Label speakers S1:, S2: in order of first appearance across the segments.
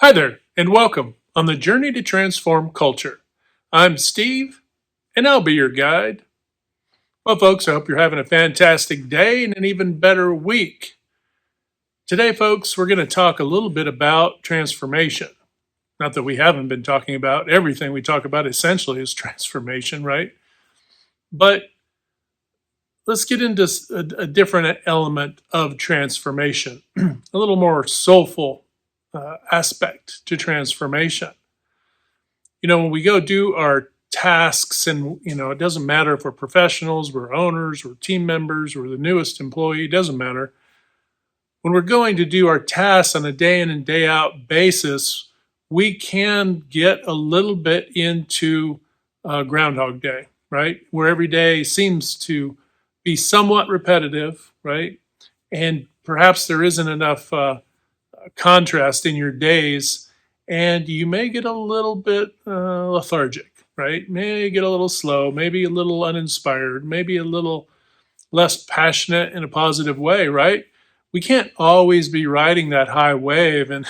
S1: Hi there, and welcome on the journey to transform culture. I'm Steve, and I'll be your guide. Well, folks, I hope you're having a fantastic day and an even better week. Today, folks, we're going to talk a little bit about transformation. Not that we haven't been talking about everything we talk about essentially is transformation, right? But let's get into a different element of transformation, a little more soulful aspect to transformation. When we go do our tasks, and it doesn't matter if we're professionals, we're owners, we're team members, we're the newest employee, it doesn't matter. When we're going to do our tasks on a day in and day out basis, we can get a little bit into Groundhog Day, right? Where every day seems to be somewhat repetitive, right? And perhaps there isn't enough contrast in your days, and you may get a little bit lethargic, right? May get a little slow, maybe a little uninspired, maybe a little less passionate in a positive way, right? We can't always be riding that high wave. And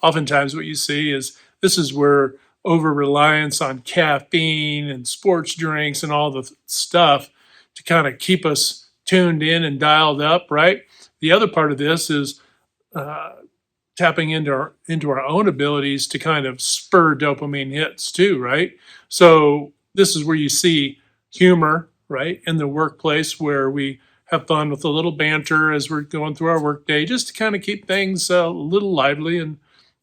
S1: oftentimes, what you see is this is where over reliance on caffeine and sports drinks and all the stuff to kind of keep us tuned in and dialed up, right? The other part of this is uh, tapping into our own abilities to kind of spur dopamine hits too, right? So this is where you see humor, right, in the workplace where we have fun with a little banter as we're going through our workday, just to kind of keep things a little lively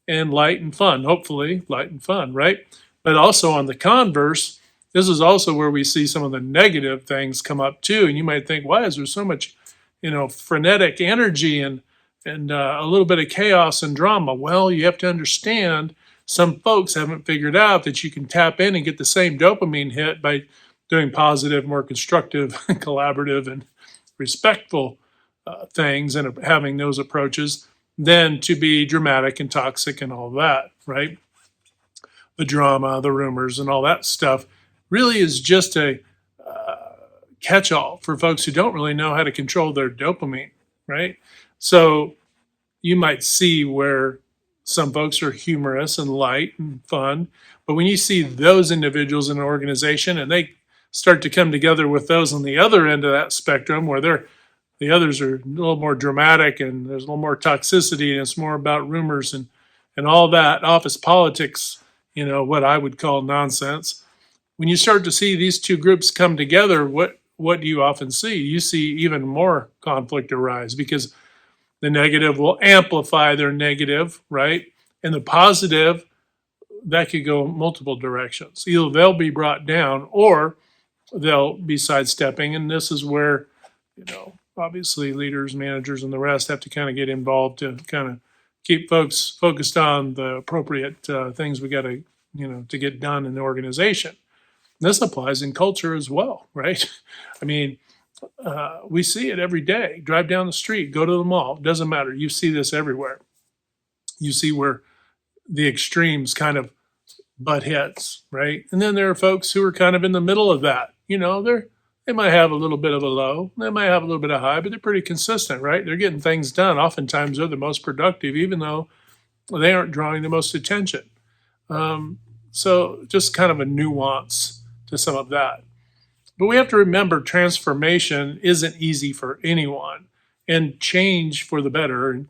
S1: and light and fun. Hopefully, light and fun, right? But also on the converse, this is also where we see some of the negative things come up too. And you might think, why is there so much, frenetic energy and a little bit of chaos and drama? Well, you have to understand some folks haven't figured out that you can tap in and get the same dopamine hit by doing positive, more constructive, collaborative, and respectful things and having those approaches than to be dramatic and toxic and all that, right? The drama, the rumors, and all that stuff really is just a catch all for folks who don't really know how to control their dopamine, right? So you might see where some folks are humorous and light and fun, but when you see those individuals in an organization and they start to come together with those on the other end of that spectrum where the others are a little more dramatic and there's a little more toxicity and it's more about rumors and all that office politics, what I would call nonsense. When you start to see these two groups come together, what do you often see? You see even more conflict arise because the negative will amplify their negative, right? And the positive, that could go multiple directions. Either they'll be brought down or they'll be sidestepping. And this is where, obviously leaders, managers, and the rest have to kind of get involved to kind of keep folks focused on the appropriate things we got to get done in the organization. This applies in culture as well, right? I mean, we see it every day. Drive down the street, go to the mall, doesn't matter. You see this everywhere. You see where the extremes kind of butt heads, right? And then there are folks who are kind of in the middle of that. They might have a little bit of a low, they might have a little bit of high, but they're pretty consistent, right? They're getting things done. Oftentimes they're the most productive, even though they aren't drawing the most attention. So just kind of a nuance to some of that. But we have to remember transformation isn't easy for anyone. And change for the better, and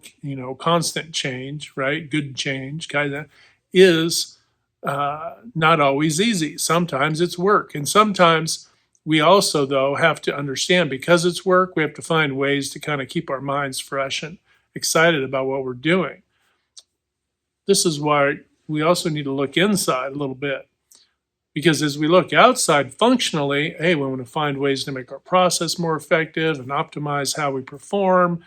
S1: constant change, right? Good change, kind of, is not always easy. Sometimes it's work. And sometimes we also, though, have to understand because it's work, we have to find ways to kind of keep our minds fresh and excited about what we're doing. This is why we also need to look inside a little bit. Because as we look outside functionally, hey, we want to find ways to make our process more effective and optimize how we perform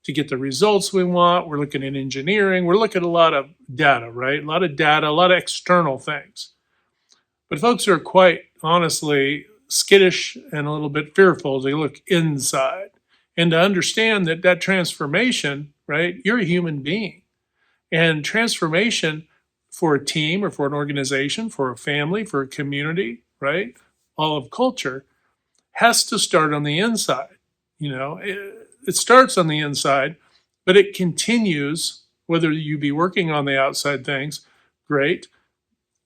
S1: to get the results we want. We're looking at engineering. We're looking at a lot of data, right? A lot of data, a lot of external things. But folks are quite honestly skittish and a little bit fearful as they look inside and to understand that transformation, right? You're a human being. And transformation for a team or for an organization, for a family, for a community, right? All of culture has to start on the inside. It starts on the inside, but it continues Whether you be working on the outside things, great,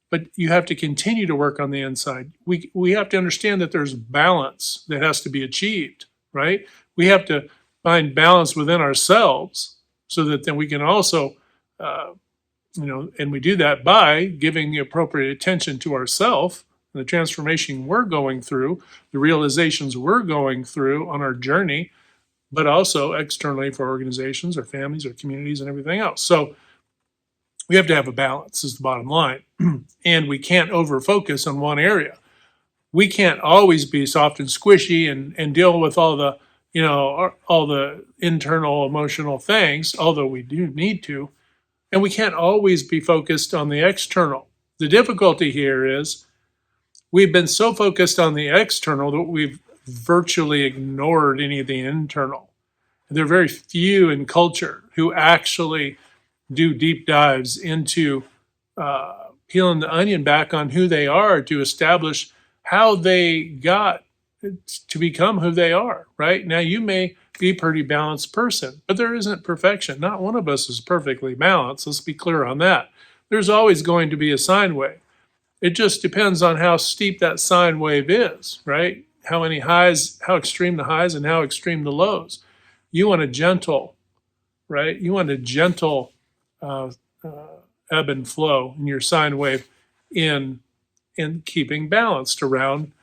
S1: but you have to continue to work on the inside. We have to understand that there's balance that has to be achieved, right? We have to find balance within ourselves so that then we can also, uh, and we do that by giving the appropriate attention to ourself, the transformation we're going through, the realizations we're going through on our journey, but also externally for organizations or families or communities and everything else. So we have to have a balance is the bottom line. And we can't over focus on one area. We can't always be soft and squishy and deal with all the, all the internal emotional things, although we do need to. And we can't always be focused on the external. The difficulty here is we've been so focused on the external that we've virtually ignored any of the internal. There are very few in culture who actually do deep dives into peeling the onion back on who they are to establish how they got to become who they are, right? Now, you may be a pretty balanced person, but there isn't perfection. Not one of us is perfectly balanced. Let's be clear on that. There's always going to be a sine wave. It just depends on how steep that sine wave is, right? How many highs, how extreme the highs and how extreme the lows. You want a gentle, right? You want a gentle uh, ebb and flow in your sine wave in keeping balanced around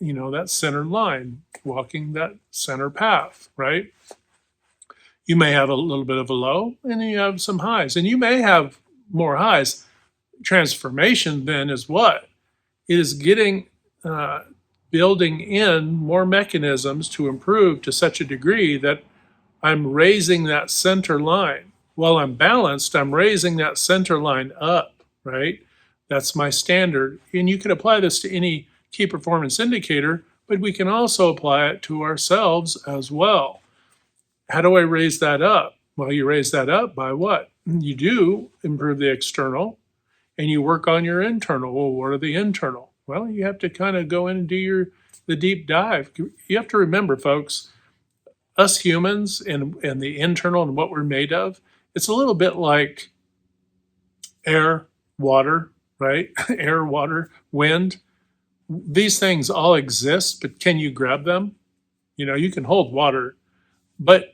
S1: that center line, walking that center path, right? You may have a little bit of a low and then you have some highs, and you may have more highs. Transformation then is what? It is getting building in more mechanisms to improve to such a degree that I'm raising that center line. While I'm balanced, I'm raising that center line up, right? That's my standard. And you can apply this to any key performance indicator, but we can also apply it to ourselves as well. How do I raise that up? Well, you raise that up by what? You do improve the external and you work on your internal. Well, what are the internal? Well, you have to kind of go in and do the deep dive. You have to remember, folks, us humans and the internal and what we're made of, it's a little bit like air, water, right? Air, water, wind. These things all exist, but can you grab them? You can hold water, but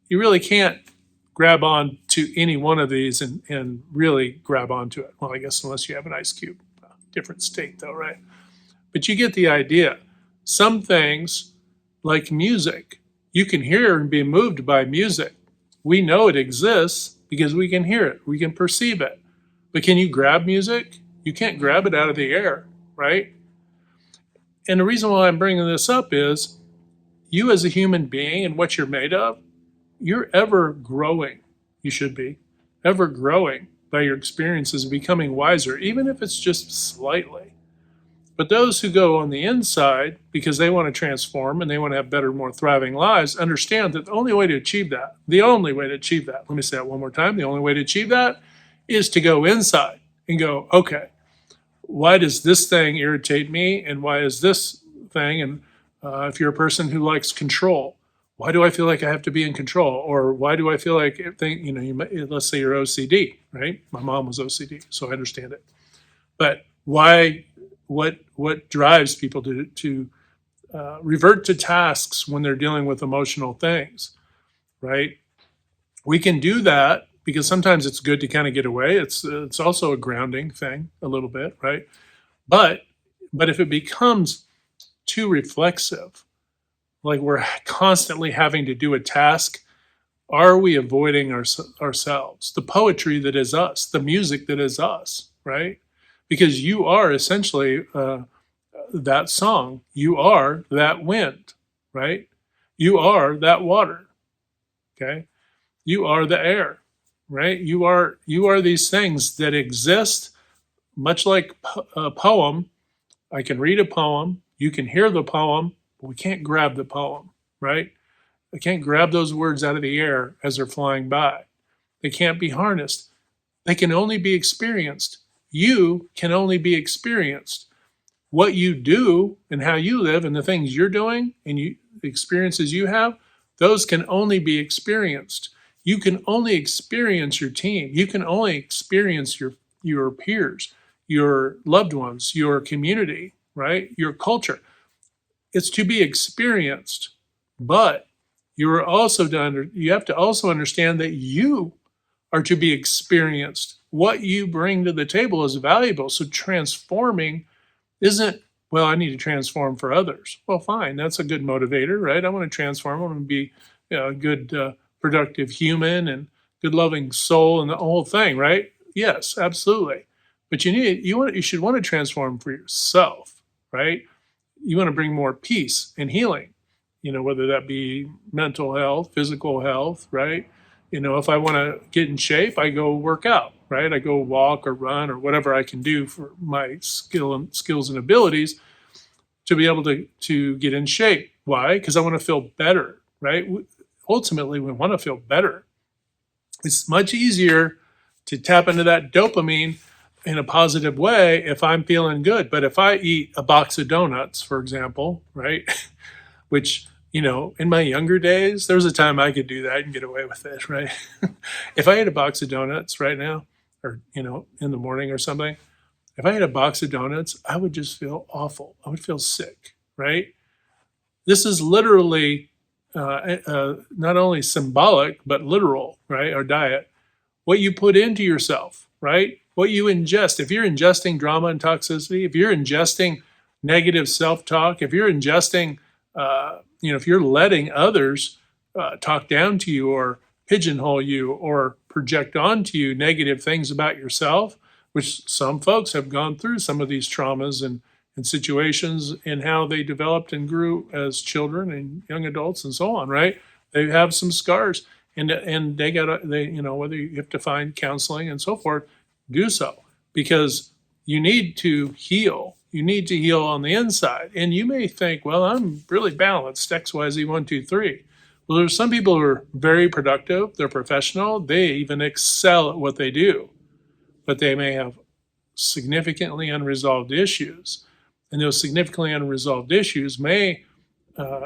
S1: you really can't grab on to any one of these and really grab onto it. Well, I guess unless you have an ice cube, different state though, right? But you get the idea. Some things, like music, you can hear and be moved by music. We know it exists because we can hear it, we can perceive it. But can you grab music? You can't grab it out of the air, right? And the reason why I'm bringing this up is you as a human being and what you're made of, you're ever growing. You should be ever growing by your experiences, becoming wiser, even if it's just slightly. But those who go on the inside because they want to transform and they want to have better, more thriving lives, understand that the only way to achieve that, let me say that one more time, the only way to achieve that is to go inside and go, okay, why does this thing irritate me? And why is this thing? And if you're a person who likes control, why do I feel like I have to be in control? Or why do I feel like, let's say you're OCD, right? My mom was OCD, so I understand it. But why, what drives people to revert to tasks when they're dealing with emotional things, right? We can do that because sometimes it's good to kind of get away. It's also a grounding thing a little bit, right? But if it becomes too reflexive, like we're constantly having to do a task, are we avoiding ourselves, the poetry that is us, the music that is us, right? Because you are essentially that song, you are that wind, right? You are that water, okay? You are the air, right? You are these things that exist, much like a poem. I can read a poem, you can hear the poem, but we can't grab the poem, right? I can't grab those words out of the air as they're flying by. They can't be harnessed. They can only be experienced. You can only be experienced. What you do and how you live and the things you're doing and the experiences you have, those can only be experienced. You can only experience your team. You can only experience your peers, your loved ones, your community, right? Your culture. It's to be experienced, but you have to also understand that you are to be experienced. What you bring to the table is valuable. So transforming isn't, well, I need to transform for others. Well, fine, that's a good motivator, right? I want to transform. I want to be, a good, productive human and good, loving soul, and the whole thing, right? Yes, absolutely. But you should want to transform for yourself, right? You want to bring more peace and healing, whether that be mental health, physical health, right? If I want to get in shape, I go work out, right? I go walk or run or whatever I can do for my skills and abilities to be able to get in shape. Why? Because I want to feel better, right? Ultimately, we want to feel better. It's much easier to tap into that dopamine in a positive way if I'm feeling good. But if I eat a box of donuts, for example, right, which, in my younger days, there was a time I could do that and get away with it, right? If I ate a box of donuts right now, or, in the morning or something, if I had a box of donuts, I would just feel awful. I would feel sick, right? This is literally not only symbolic, but literal, right? Our diet. What you put into yourself, right? What you ingest. If you're ingesting drama and toxicity, if you're ingesting negative self talk, if you're ingesting, if you're letting others talk down to you or pigeonhole you or project onto you negative things about yourself, which some folks have gone through some of these traumas and situations and how they developed and grew as children and young adults and so on, right? They have some scars and whether you have to find counseling and so forth, do so because you need to heal. You need to heal on the inside. And you may think, well, I'm really balanced, XYZ 1, 2, 3. Well, there's some people who are very productive, they're professional, they even excel at what they do, but they may have significantly unresolved issues. And those significantly unresolved issues may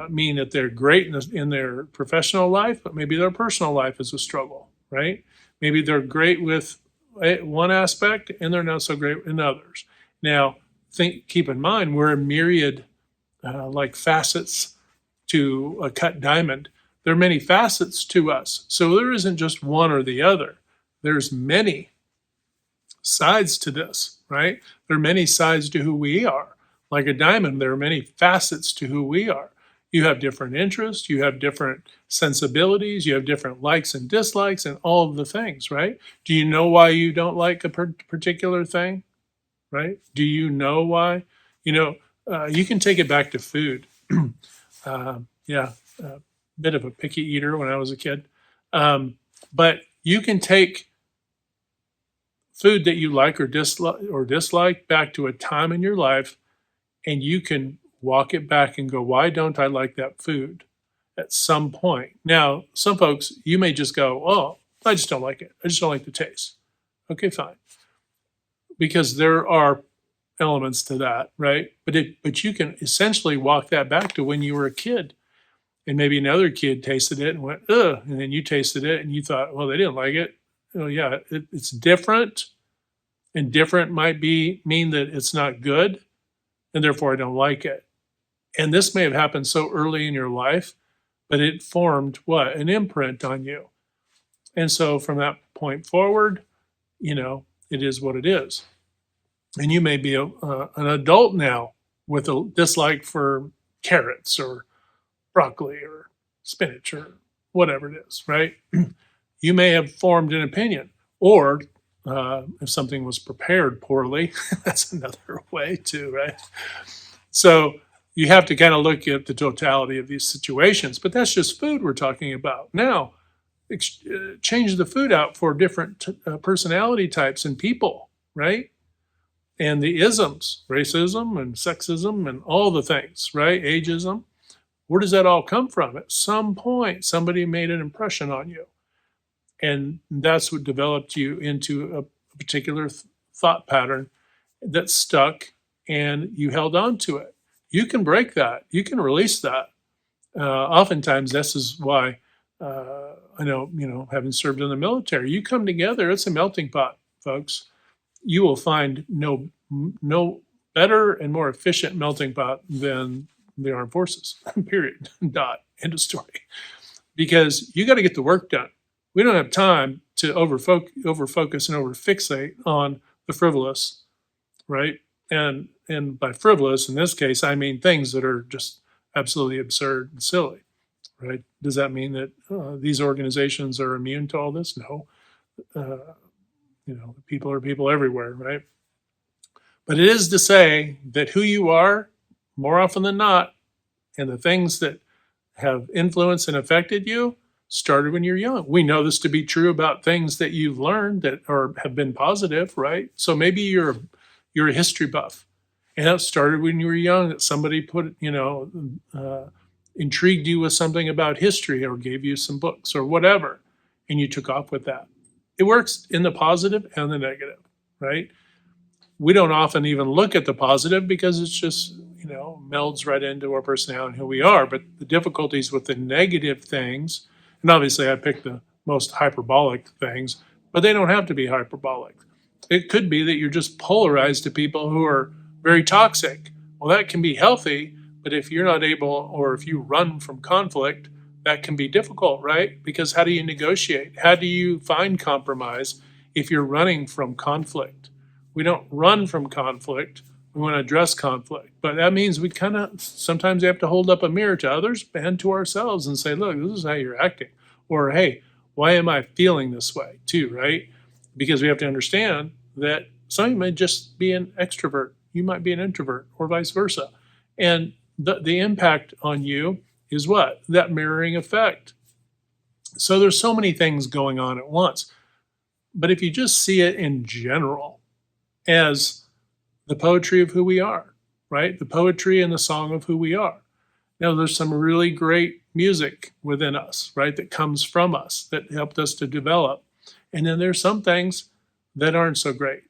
S1: mean that they're great in their professional life, but maybe their personal life is a struggle, right? Maybe they're great with one aspect and they're not so great in others. Now, keep in mind, we're a myriad, like facets to a cut diamond. There are many facets to us. So there isn't just one or the other. There's many sides to this, right? There are many sides to who we are. Like a diamond, there are many facets to who we are. You have different interests, you have different sensibilities, you have different likes and dislikes, and all of the things, right? Do you know why you don't like a particular thing, right? Do you know why? You can take it back to food. Yeah, a bit of a picky eater when I was a kid. But you can take food that you like or dislike back to a time in your life, and you can walk it back and go, why don't I like that food at some point? Now, some folks, you may just go, oh, I just don't like it. I just don't like the taste. Okay, fine. Because there are elements to that, right? But you can essentially walk that back to when you were a kid. And maybe another kid tasted it and went, ugh, and then you tasted it and you thought, well, they didn't like it. Oh, yeah, it's different. And different might mean that it's not good, and therefore I don't like it. And this may have happened so early in your life, but it formed what? An imprint on you. And so from that point forward, it is what it is. And you may be an adult now with a dislike for carrots or broccoli or spinach or whatever it is, right? You may have formed an opinion, or if something was prepared poorly, that's another way too, right? So you have to kind of look at the totality of these situations, but that's just food we're talking about. Now, change the food out for different personality types and people, right? And the isms, racism and sexism and all the things, right? Ageism. Where does that all come from? At some point, somebody made an impression on you. And that's what developed you into a particular thought pattern that stuck and you held on to it. You can break that. You can release that. Oftentimes, this is why I know, having served in the military, you come together, it's a melting pot, folks. You will find no better and more efficient melting pot than the armed forces. Period. Dot. End of story. Because you got to get the work done. We don't have time to overfocus and overfixate on the frivolous, right? And by frivolous in this case, I mean things that are just absolutely absurd and silly, right? Does that mean that these organizations are immune to all this? No. People are people everywhere, right? But it is to say that who you are, more often than not, and the things that have influenced and affected you started when you're young. We know this to be true about things that you've learned that are have been positive, right? So maybe you're a history buff, and that started when you were young. That somebody intrigued you with something about history or gave you some books or whatever, and you took off with that. It works in the positive and the negative, right? We don't often even look at the positive because it's just, melds right into our personality and who we are. But the difficulties with the negative things, and obviously I picked the most hyperbolic things, but they don't have to be hyperbolic. It could be that you're just polarized to people who are very toxic. Well, that can be healthy, but if you're not able, or if you run from conflict, that can be difficult, right? Because how do you negotiate? How do you find compromise if you're running from conflict? We don't run from conflict. We want to address conflict. But that means we kind of sometimes have to hold up a mirror to others and to ourselves and say, look, this is how you're acting. Or, hey, why am I feeling this way too, right? Because we have to understand that some of you may just be an extrovert. You might be an introvert or vice versa. And the impact on you is what? That mirroring effect. So there's so many things going on at once. But if you just see it in general as the poetry of who we are, right? The poetry and the song of who we are. Now, there's some really great music within us, right? That comes from us, that helped us to develop. And then there's some things that aren't so great.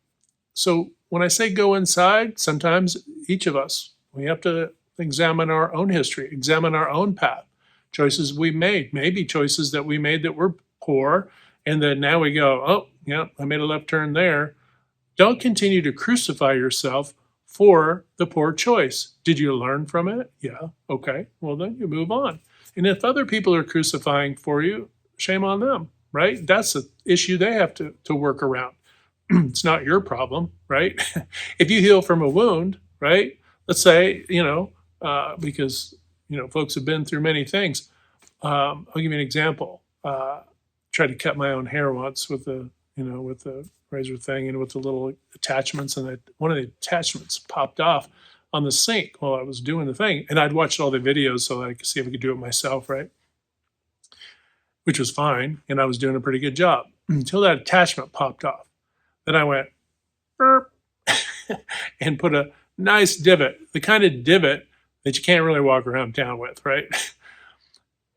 S1: So when I say go inside, sometimes each of us, we have to examine our own history, examine our own path, choices we made, maybe choices that we made that were poor. And then now we go, oh, yeah, I made a left turn there. Don't continue to crucify yourself for the poor choice. Did you learn from it? Yeah. Okay. Well, then you move on. And if other people are crucifying for you, shame on them, right? That's an issue they have to work around. It's not your problem, right? If you heal from a wound, right? Let's say, because, folks have been through many things. I'll give you an example. Tried to cut my own hair once with the razor thing and with the little attachments, and one of the attachments popped off on the sink while I was doing the thing. And I'd watched all the videos so that I could see if I could do it myself, right? Which was fine, and I was doing a pretty good job until that attachment popped off. Then I went, burp, and put a nice divot, the kind of divot that you can't really walk around town with, right?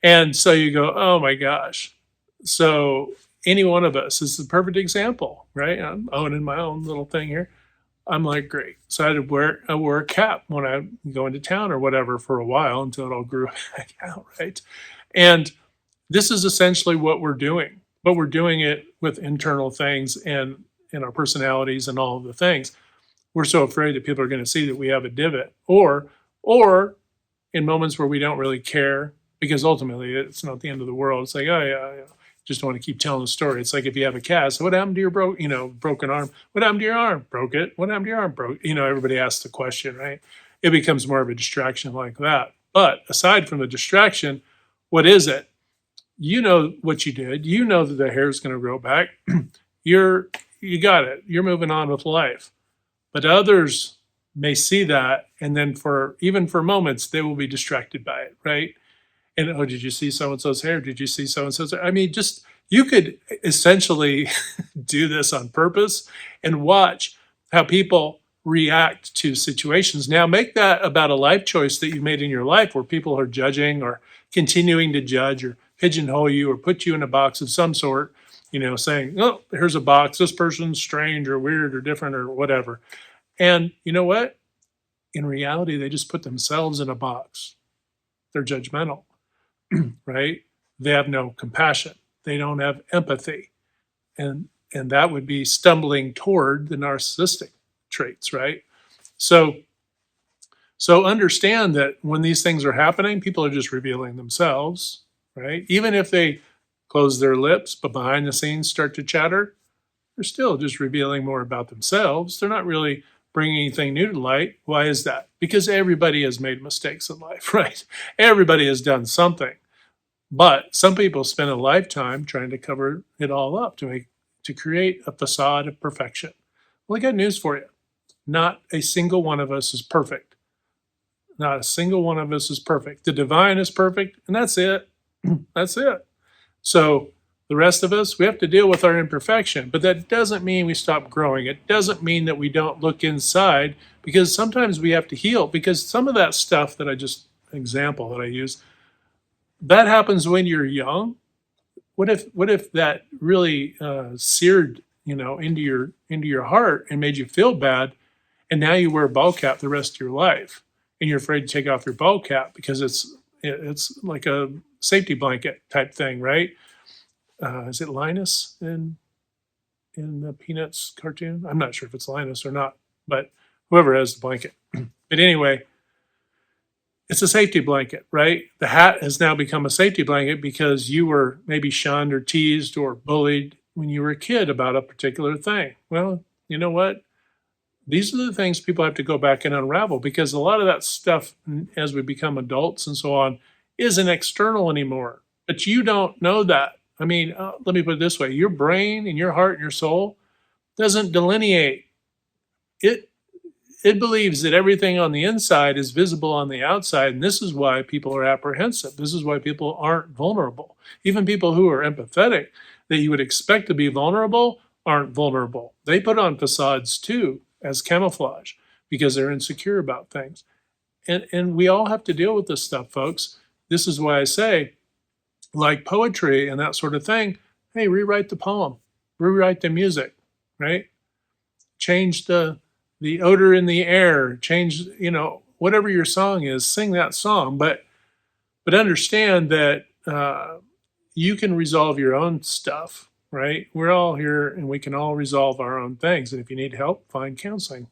S1: And so you go, oh my gosh. So any one of us is the perfect example, right? I'm owning my own little thing here. I'm like, great. So I wore a cap when I go into town or whatever for a while until it all grew back out, right? And this is essentially what we're doing, but we're doing it with internal things and in our personalities and all of the things. We're so afraid that people are going to see that we have a divot, or in moments where we don't really care, because ultimately it's not the end of the world. It's like, oh yeah, just want to keep telling the story. It's like if you have a cast, what happened to your broken arm? What happened to your arm? Broke it. What happened to your arm? Broke. Everybody asks the question, right? It becomes more of a distraction like that. But aside from the distraction, what is it? You know what you did. You know that the hair is going to grow back. You got it. You're moving on with life. But others may see that, and then for moments, they will be distracted by it, right? And, oh, did you see so-and-so's hair? Did you see so-and-so's hair? I mean, just, you could essentially do this on purpose and watch how people react to situations. Now, make that about a life choice that you made in your life where people are judging or continuing to judge or pigeonhole you or put you in a box of some sort, saying, oh, here's a box, this person's strange or weird or different or whatever. And you know what? In reality, they just put themselves in a box. They're judgmental, right? They have no compassion. they don't have empathy. And that would be stumbling toward the narcissistic traits, right? So so understand that when these things are happening, people are just revealing themselves, right? Even if they close their lips, but behind the scenes start to chatter, they're still just revealing more about themselves. They're not really bringing anything new to light. Why is that? Because everybody has made mistakes in life, right? Everybody has done something. But some people spend a lifetime trying to cover it all up to create a facade of perfection. Well, I got news for you. Not a single one of us is perfect. Not a single one of us is perfect. The divine is perfect, and that's it. That's it. So the rest of us, we have to deal with our imperfection, but that doesn't mean we stop growing. It doesn't mean that we don't look inside, because sometimes we have to heal, because some of that stuff that I just, example that I use, that happens when you're young. What if that really seared, into your heart and made you feel bad, and now you wear a ball cap the rest of your life, and you're afraid to take off your ball cap because it's like a safety blanket type thing, right? Is it Linus in the Peanuts cartoon? I'm not sure if it's Linus or not, but whoever has the blanket. But anyway, it's a safety blanket, right? The hat has now become a safety blanket because you were maybe shunned or teased or bullied when you were a kid about a particular thing. Well, you know what? These are the things people have to go back and unravel, because a lot of that stuff, as we become adults and so on, isn't external anymore. But you don't know that. I mean, let me put it this way: your brain and your heart and your soul doesn't delineate. It it believes that everything on the inside is visible on the outside, and this is why people are apprehensive. This is why people aren't vulnerable. Even people who are empathetic, that you would expect to be vulnerable, aren't vulnerable. They put on facades too as camouflage because they're insecure about things. And we all have to deal with this stuff, folks. This is why I say, like poetry and that sort of thing, hey, rewrite the poem, rewrite the music, right? Change the odor in the air, change, whatever your song is, sing that song. But understand that you can resolve your own stuff, right? We're all here and we can all resolve our own things. And if you need help, find counseling,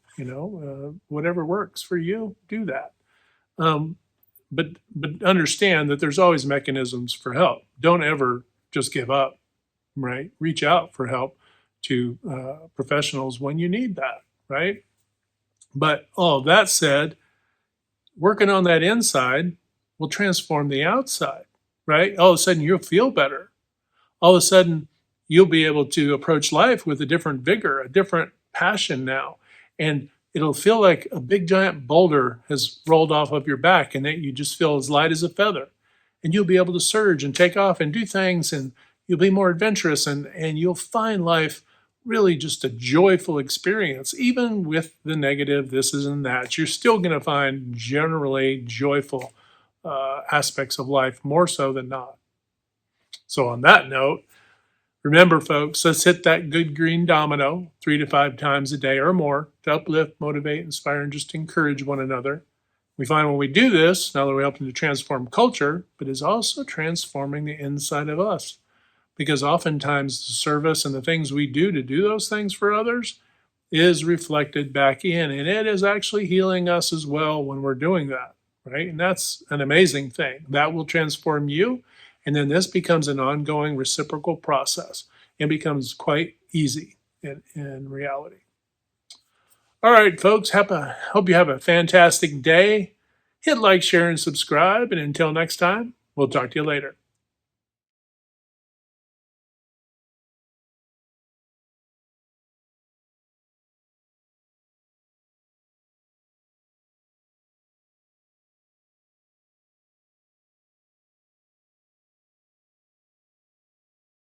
S1: whatever works for you, do that. Um, but understand that there's always mechanisms for help. Don't ever just give up, right? Reach out for help to professionals when you need that, right? But all of that said, working on that inside will transform the outside, right? All of a sudden, you'll feel better. All of a sudden, you'll be able to approach life with a different vigor, a different passion now. And it'll feel like a big giant boulder has rolled off of your back and that you just feel as light as a feather. And you'll be able to surge and take off and do things, and you'll be more adventurous, and you'll find life really just a joyful experience. Even with the negative this is and that, you're still going to find generally joyful aspects of life, more so than not. So on that note, remember, folks, let's hit that good green domino 3 to 5 times a day or more to uplift, motivate, inspire, and just encourage one another. We find when we do this, not only are we helping to transform culture, but is also transforming the inside of us. Because oftentimes the service and the things we do to do those things for others is reflected back in, and it is actually healing us as well when we're doing that, right? And that's an amazing thing. That will transform you, and then this becomes an ongoing reciprocal process and becomes quite easy in reality. All right, folks, hope you have a fantastic day. Hit like, share, and subscribe, and until next time, we'll talk to you later.